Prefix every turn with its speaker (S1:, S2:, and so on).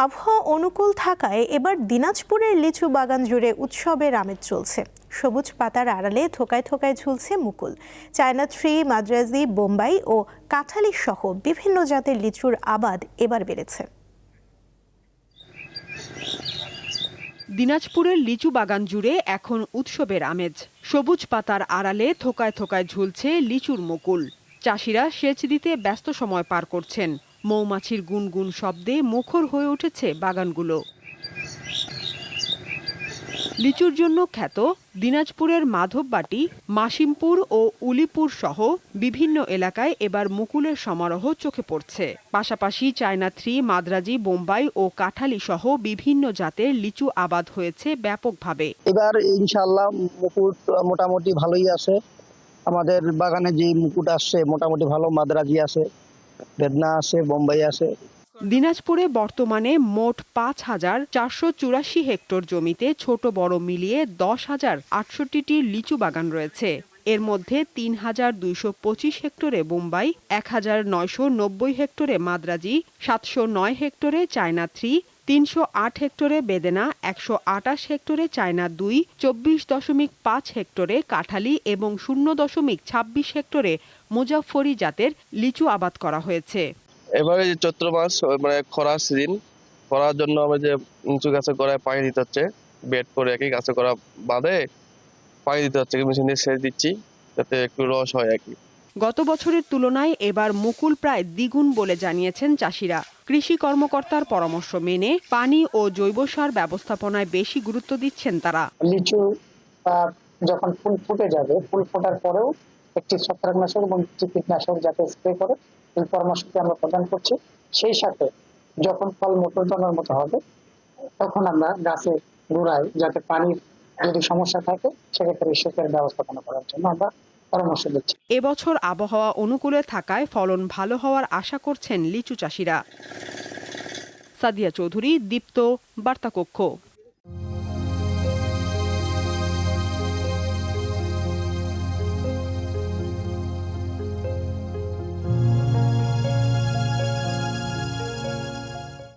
S1: আবহাওয়া অনুকূল থাকায় এবার দিনাজপুরের লিচু বাগান জুড়ে উৎসবের আমেজ চলছে। সবুজ পাতার আড়ালে থোকায় থোকায় ঝুলছে মুকুল। চায়না থ্রি, মাদ্রাজি, বোম্বাই ও কাঁঠালি সহ বিভিন্ন জাতের লিচুর আবাদ এবার বেড়েছে।
S2: দিনাজপুরের লিচু বাগান জুড়ে এখন উৎসবের আমেজ। সবুজ পাতার আড়ালে থোকায় থোকায় ঝুলছে লিচুর মুকুল। চাষিরা সেচ দিতে ব্যস্ত সময় পার করছেন। মৌমাছির গুনগুন শব্দে মুখর হয়ে উঠেছে বাগানগুলো। লিচুর জন্য খ্যাত দিনাজপুরের মাধববাটি, মাসিমপুর ও উলিপুর সহ বিভিন্ন এলাকায় এবার মুকুলের সমারোহ চোখে পড়ছে। পাশাপাশি চায়না থ্রি, মাদ্রাজি, বোম্বাই ও কাঁঠালি সহ বিভিন্ন জাতের লিচু আবাদ হয়েছে ব্যাপকভাবে।
S3: এবার ইনশাআল্লাহ মুকুট মোটামুটি ভালোই আছে। আমাদের বাগানে যে মুকুট আসছে মোটামুটি ভালো। মাদ্রাজি আছে, বেদনা আছে, বোম্বাই আছে।
S2: দিনাজপুরে বর্তমানে মোট ৫,৪৮৪ হেক্টর জমিতে ছোট বড় মিলিয়ে ১০,০৬৮টি লিচু বাগান রয়েছে। এর মধ্যে ৩,২২৫ হেক্টরে বোম্বাই, ১,৯৯০ হেক্টরে মাদ্রাজি, ৭০৯ হেক্টরে চায়না থ্রি, ৩০৮ হেক্টরে বেদেনা, ১২৮ হেক্টরে চায়না দুই, ২৪.৫ হেক্টরে কাঁঠালি এবং ০.২৬ হেক্টরে মুজাফফরি জাতের লিচু আবাদ করা হয়েছে।
S4: এবারে যে চৈত্র মাস মানে খরার সিজন, খরার জন্য আমরা যে উঁচু গাছে গোড়ায় পানি দিতে হচ্ছে, বেড করে একই গাছে গোড়া বাঁধে পানি দিতে হচ্ছে, মেশিন দিয়ে সেচ দিচ্ছি যাতে একটু রস হয় আর কি।
S2: গত বছরের তুলনায় এবার মুকুল প্রায় দ্বিগুণ বলে জানিয়েছেন চাষিরা। কৃষি কর্মকর্তার পরামর্শ মেনে পানি ও জৈব সার ব্যবস্থাপনায় বেশি গুরুত্ব দিচ্ছেন তারা।
S5: লিচু যখন ফুল ফুটে যাবে, ফুল ফোটার পরেও একটি ছত্রাকনাশক এবং একটি কীটনাশক যাতে স্প্রে করে এই পরামর্শটি আমরা প্রদান করছি। সেই সাথে যখন ফল মোটরদানার মতো হবে তখন আমরা গাছের গোড়ায় যাতে পানির যদি সমস্যা থাকে সেক্ষেত্রে সেচের ব্যবস্থাপনা করার জন্য আমরা পরামর্শ দিচ্ছি।
S2: এবছর আবহাওয়া অনুকূলে থাকায় ফলন ভালো হওয়ার আশা করছেন লিচু চাষিরা। সাদিয়া চৌধুরী, দীপ্ত, বার্তাকক্ষ।